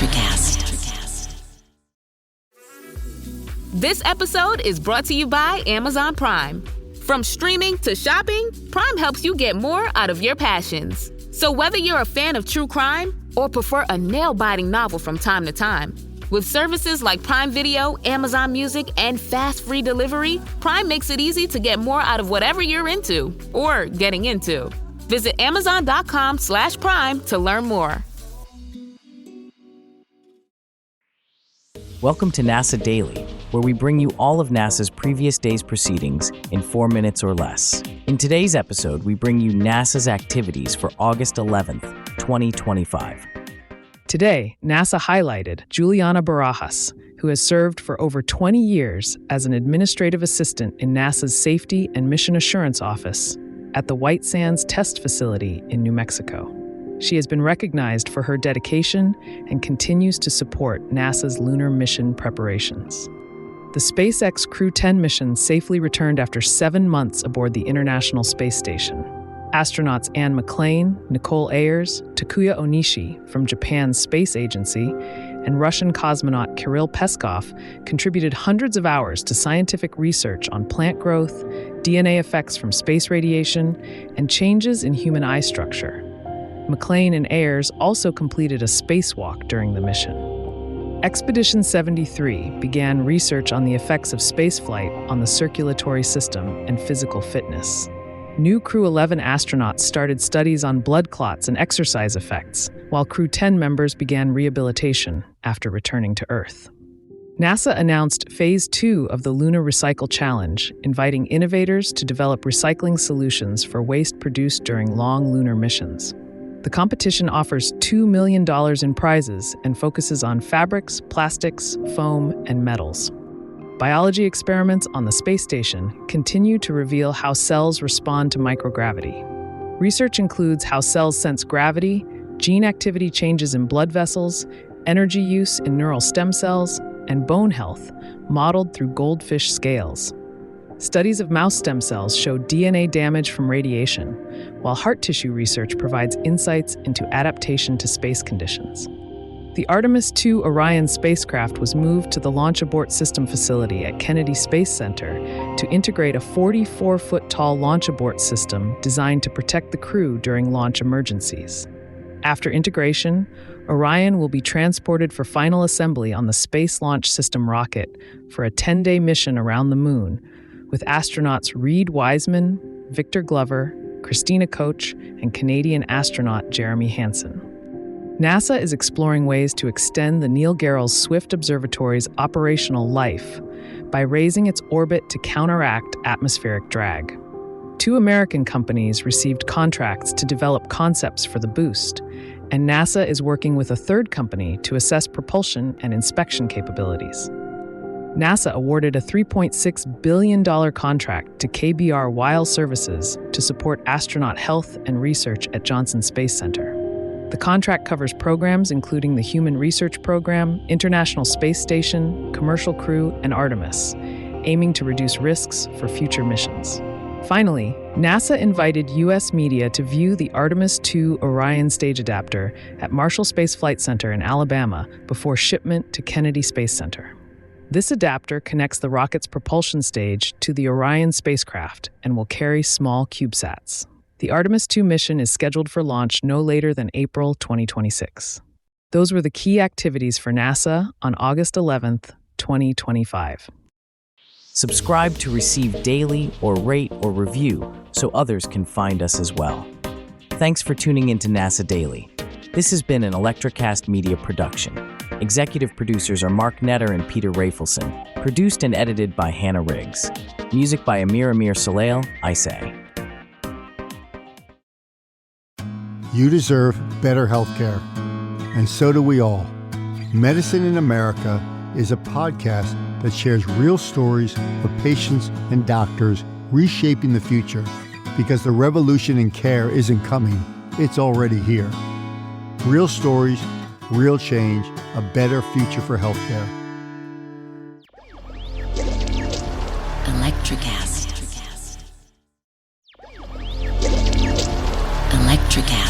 ElectraCast. This episode is brought to you by Amazon Prime. From streaming to shopping, Prime helps you get more out of your passions. So whether you're a fan of true crime or prefer a nail-biting novel from time to time, with services like Prime Video, Amazon Music, and fast free delivery, Prime makes it easy to get more out of whatever you're into or getting into. Visit Amazon.com/Prime to learn more. Welcome to NASA Daily, where we bring you all of NASA's previous day's proceedings in 4 minutes or less. In today's episode, we bring you NASA's activities for August 11th, 2025. Today, NASA highlighted Juliana Barajas, who has served for over 20 years as an administrative assistant in NASA's Safety and Mission Assurance Office at the White Sands Test Facility in New Mexico. She has been recognized for her dedication and continues to support NASA's lunar mission preparations. The SpaceX Crew 10 mission safely returned after 7 months aboard the International Space Station. Astronauts Anne McClain, Nicole Ayers, Takuya Onishi from Japan's Space Agency, and Russian cosmonaut Kirill Peskov contributed hundreds of hours to scientific research on plant growth, DNA effects from space radiation, and changes in human eye structure. McClain and Ayers also completed a spacewalk during the mission. Expedition 73 began research on the effects of spaceflight on the circulatory system and physical fitness. New Crew 11 astronauts started studies on blood clots and exercise effects, while Crew 10 members began rehabilitation after returning to Earth. NASA announced Phase 2 of the Lunar Recycle Challenge, inviting innovators to develop recycling solutions for waste produced during long lunar missions. The competition offers $2 million in prizes and focuses on fabrics, plastics, foam, and metals. Biology experiments on the space station continue to reveal how cells respond to microgravity. Research includes how cells sense gravity, gene activity changes in blood vessels, energy use in neural stem cells, and bone health, modeled through goldfish scales. Studies of mouse stem cells show DNA damage from radiation, while heart tissue research provides insights into adaptation to space conditions. The Artemis II Orion spacecraft was moved to the Launch Abort System facility at Kennedy Space Center to integrate a 44-foot-tall launch abort system designed to protect the crew during launch emergencies. After integration, Orion will be transported for final assembly on the Space Launch System rocket for a 10-day mission around the Moon, with astronauts Reed Wiseman, Victor Glover, Christina Koch, and Canadian astronaut Jeremy Hansen. NASA is exploring ways to extend the Neil Gehrels Swift Observatory's operational life by raising its orbit to counteract atmospheric drag. 2 American companies received contracts to develop concepts for the boost, and NASA is working with a third company to assess propulsion and inspection capabilities. NASA awarded a $3.6 billion contract to KBR Weil Services to support astronaut health and research at Johnson Space Center. The contract covers programs including the Human Research Program, International Space Station, Commercial Crew, and Artemis, aiming to reduce risks for future missions. Finally, NASA invited U.S. media to view the Artemis II Orion stage adapter at Marshall Space Flight Center in Alabama before shipment to Kennedy Space Center. This adapter connects the rocket's propulsion stage to the Orion spacecraft and will carry small CubeSats. The Artemis II mission is scheduled for launch no later than April 2026. Those were the key activities for NASA on August 11th, 2025. Subscribe to receive daily or rate or review so others can find us as well. Thanks for tuning in to NASA Daily. This has been an ElectraCast Media production. Executive producers are Mark Netter and Peter Rafelson. Produced and edited by Hannah Riggs. Music by Amir Saleel, I say. You deserve better healthcare, and so do we all. Medicine in America is a podcast that shares real stories of patients and doctors reshaping the future, because the revolution in care isn't coming, it's already here. Real stories, real change, a better future for healthcare. ElectraCast. ElectraCast.